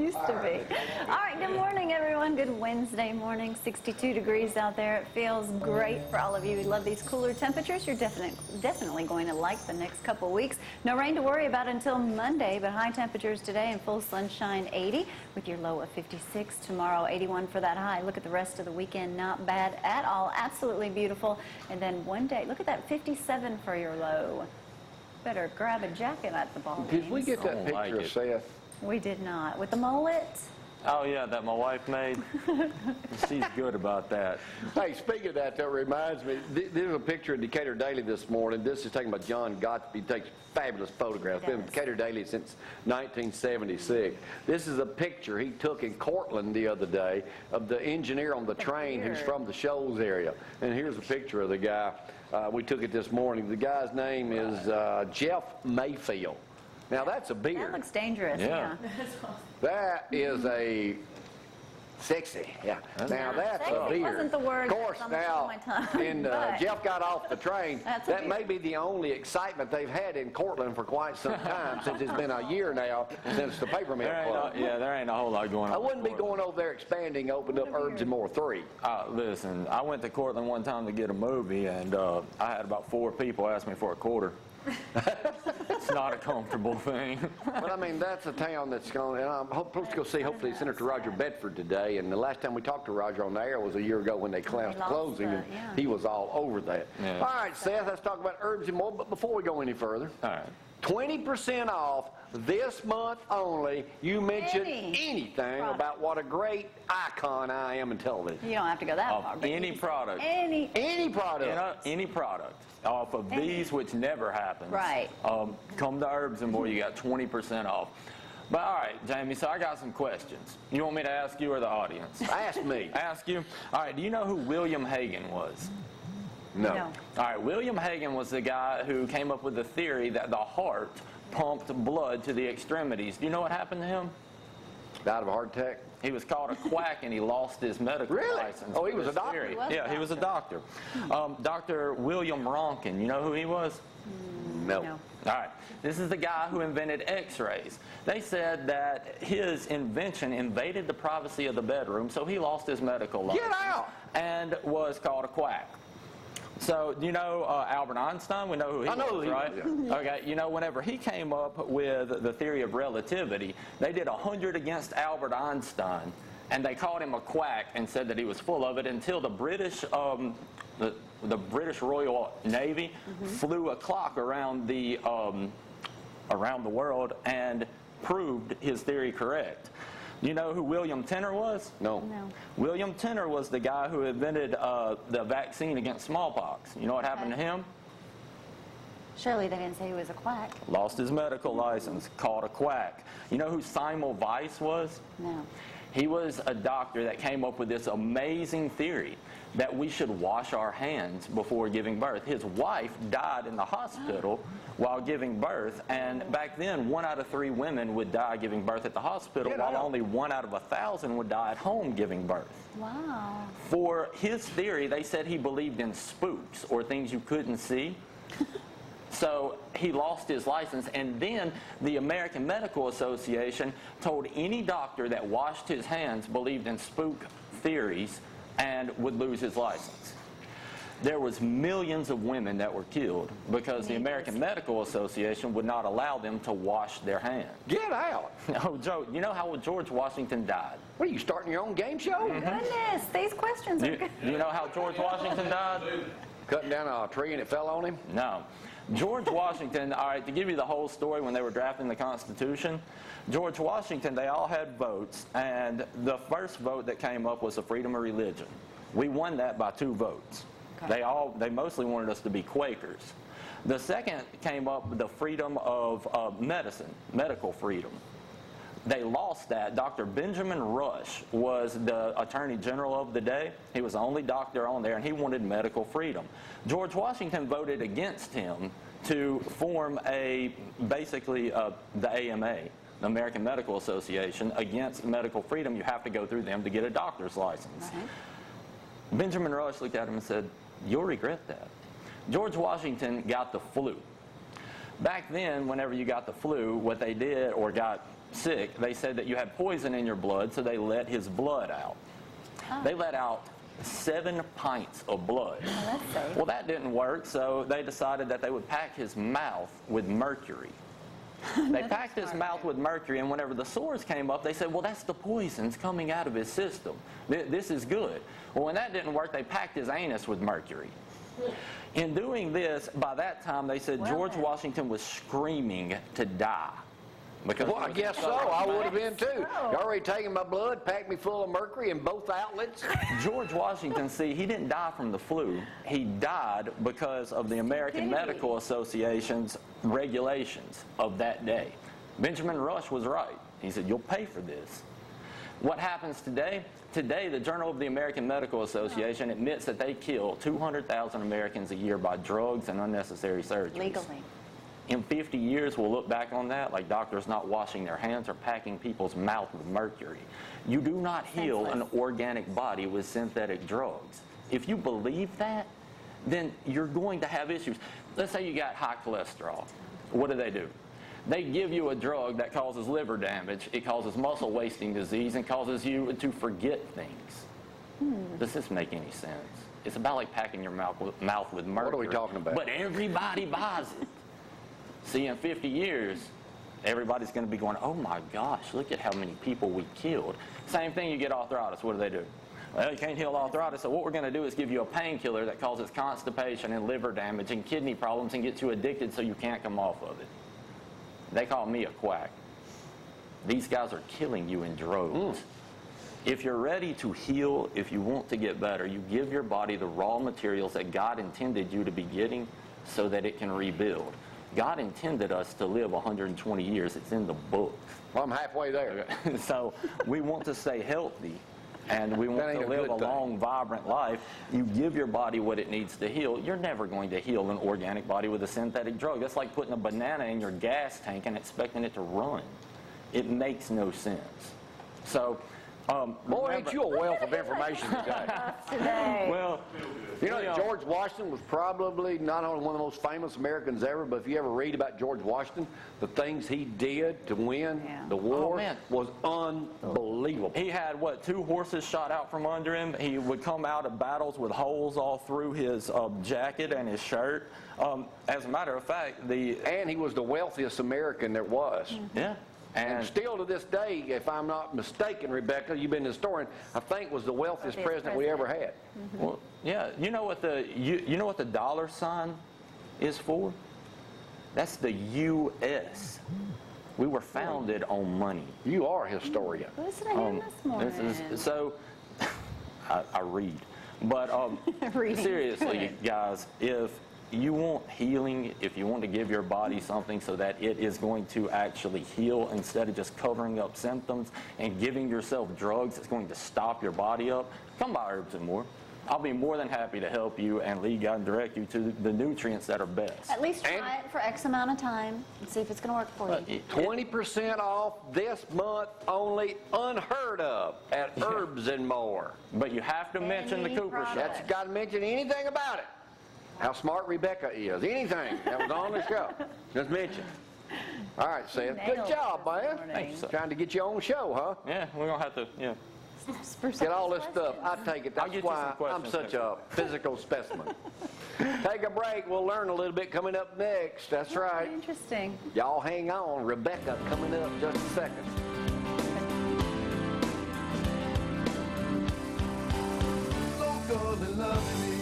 used to be. All right, good morning, everyone. Good Wednesday morning. 62 degrees out there. It feels great for all of you who love these cooler temperatures. You're definitely going to like the next couple weeks. No rain to worry about until Monday, but high temperatures today and full sunshine, 80 with your low of 56. Tomorrow, 81 for that high. Look at the rest of the weekend. Not bad at all. Absolutely beautiful. And then one day, look at that 57 for your low. Better grab a jacket at the ball. Did we get that picture of Seth? We did not. With the mullet? Oh, yeah, that my wife made. She's good about that. Hey, speaking of that, that reminds me, there's a picture in Decatur Daily this morning. This is taken by John Gotsby. He takes fabulous photographs. Been in Decatur Daily since 1976. This is a picture he took in Cortland the other day of the engineer on the train who's from the Shoals area. And here's a picture of the guy. We took it this morning. The guy's name is Jeff Mayfield. Now that's a beard. That looks dangerous. Yeah. That is a sexy. Yeah. Now that's sexy a beard. Wasn't the word of course, now and but Jeff got off the train. That may be the only excitement they've had in Cortland for quite some time, since it's been a year now since the paper mill closed. There ain't a whole lot going on. I wouldn't be going over there expanding, opened up Herbs and More 3. Listen, I went to Cortland one time to get a movie, and I had about 4 people ask me for a quarter. It's not a comfortable thing. But I mean, that's a town that's going, and I'm supposed to go see, hopefully, Senator Roger Bedford today. And the last time we talked to Roger on the air was a year ago when they announced the closing, and he was all over that. Yeah. All right, Seth, let's talk about Herbs and More. But before we go any further, all right. 20% off this month only. You mention anything about what a great icon I am in television. You don't have to go that far. Any product. Any product. You know, any product off of these, which never happens. Right. Come to Herbs and More. You got 20% off. But all right, Jamie, so I got some questions. You want me to ask you or the audience? Ask me. Ask you? All right, do you know who William Hagen was? No. No. All right, William Hagen was the guy who came up with the theory that the heart pumped blood to the extremities. Do you know what happened to him? Died of a heart attack? He was called a quack and he lost his medical license. Oh, he was a doctor? Yeah, he was a doctor. Dr. William Ronkin, you know who he was? No. All right. This is the guy who invented x-rays. They said that his invention invaded the privacy of the bedroom, so he lost his medical license. Get out! And was called a quack. So, do you know Albert Einstein? We know who he was, right? Yeah. Okay, you know, whenever he came up with the theory of relativity, they did 100 against Albert Einstein, and they called him a quack and said that he was full of it until the British, the British Royal Navy flew a clock around the world and proved his theory correct. You know who William Tenner was? No. William Tenner was the guy who invented the vaccine against smallpox. You know what happened to him? Surely they didn't say he was a quack. Lost his medical license, called a quack. You know who Semmelweis Weiss was? No. He was a doctor that came up with this amazing theory that we should wash our hands before giving birth. His wife died in the hospital while giving birth, and back then 1 out of 3 women would die giving birth at the hospital, while only 1 out of 1,000 would die at home giving birth. Wow. For his theory, they said he believed in spooks, or things you couldn't see. So he lost his license, and then the American Medical Association told any doctor that washed his hands believed in spook theories and would lose his license. There was millions of women that were killed because the American Medical Association would not allow them to wash their hands. Get out! Oh, Joe, you know how George Washington died? What, are you starting your own game show? Goodness, these questions are good. You know how George Washington died? Cutting down a tree and it fell on him? No. George Washington, all right, to give you the whole story, when they were drafting the Constitution, George Washington, they all had votes, and the first vote that came up was the freedom of religion. We won that by 2 votes. Okay. They mostly wanted us to be Quakers. The second came up with the freedom of medicine, medical freedom. They lost that. Dr. Benjamin Rush was the Attorney General of the day. He was the only doctor on there, and he wanted medical freedom. George Washington voted against him to form basically the AMA, the American Medical Association, against medical freedom. You have to go through them to get a doctor's license. Benjamin Rush looked at him and said, "You'll regret that." George Washington got the flu. Back then, whenever you got the flu, what they did, or got sick, they said that you had poison in your blood, so they let his blood out. Oh. They let out 7 pints of blood. Well, that's safe. Well, that didn't work, so they decided that they would pack his mouth with mercury. They packed his mouth with mercury, and whenever the sores came up, they said, well, that's the poisons coming out of his system. This is good. Well, when that didn't work, they packed his anus with mercury. In doing this, by that time, they said George Washington was screaming to die. Well, I guess so. I would have been too. You already taken my blood, packed me full of mercury in both outlets. George Washington, see, he didn't die from the flu. He died because of the American Medical Association's regulations of that day. Benjamin Rush was right. He said, you'll pay for this. What happens today? Today, the Journal of the American Medical Association admits that they kill 200,000 Americans a year by drugs and unnecessary surgeries. Legally. In 50 years, we'll look back on that like doctors not washing their hands or packing people's mouth with mercury. You do not heal an organic body with synthetic drugs. If you believe that, then you're going to have issues. Let's say you got high cholesterol. What do? They give you a drug that causes liver damage, it causes muscle wasting disease, and causes you to forget things. Does this make any sense? It's about like packing your mouth with mercury. What are we talking about? But everybody buys it. See, in 50 years, everybody's going to be going, oh my gosh, look at how many people we killed. Same thing, you get arthritis. What do? Well, you can't heal arthritis, so what we're going to do is give you a painkiller that causes constipation and liver damage and kidney problems and gets you addicted so you can't come off of it. They call me a quack. These guys are killing you in droves. If you're ready to heal, if you want to get better, you give your body the raw materials that God intended you to be getting so that it can rebuild. God intended us to live 120 years. It's in the book. Well, I'm halfway there. So we want to stay healthy, and we want to live a long, vibrant life. You give your body what it needs to heal. You're never going to heal an organic body with a synthetic drug. That's like putting a banana in your gas tank and expecting it to run. It makes no sense. So, boy, ain't you a wealth of information today. Well, you know, George Washington was probably not only one of the most famous Americans ever, but if you ever read about George Washington, the things he did to win the war was unbelievable. He had, 2 horses shot out from under him. He would come out of battles with holes all through his jacket and his shirt. As a matter of fact, and he was the wealthiest American there was. Yeah. And still to this day, if I'm not mistaken, Rebecca, you've been a historian, I think was the wealthiest president we ever had. Well, yeah. You know what the dollar sign is for? That's the U.S. We were founded on money. You are a historian. What's the name this morning? So, I read. But seriously, guys, if you want healing, if you want to give your body something so that it is going to actually heal instead of just covering up symptoms and giving yourself drugs that's going to stop your body up, come by Herbs and More. I'll be more than happy to help you and lead, guide, and direct you to the nutrients that are best. At least try it for X amount of time and see if it's going to work for you. 20% off this month only, unheard of, at Herbs and More. But you have to mention the Cooper Show. That's got to mention anything about it. How smart Rebecca is. Anything that was on the show, just mention. All right, Seth. Good job, man. Thanks. Trying to get your own show, huh? Yeah, we're going to have to, Get all this stuff. I take it. That's why I'm such a physical specimen. Take a break. We'll learn a little bit coming up next. That's right. Interesting. Y'all hang on. Rebecca coming up just a second. Local and loving me.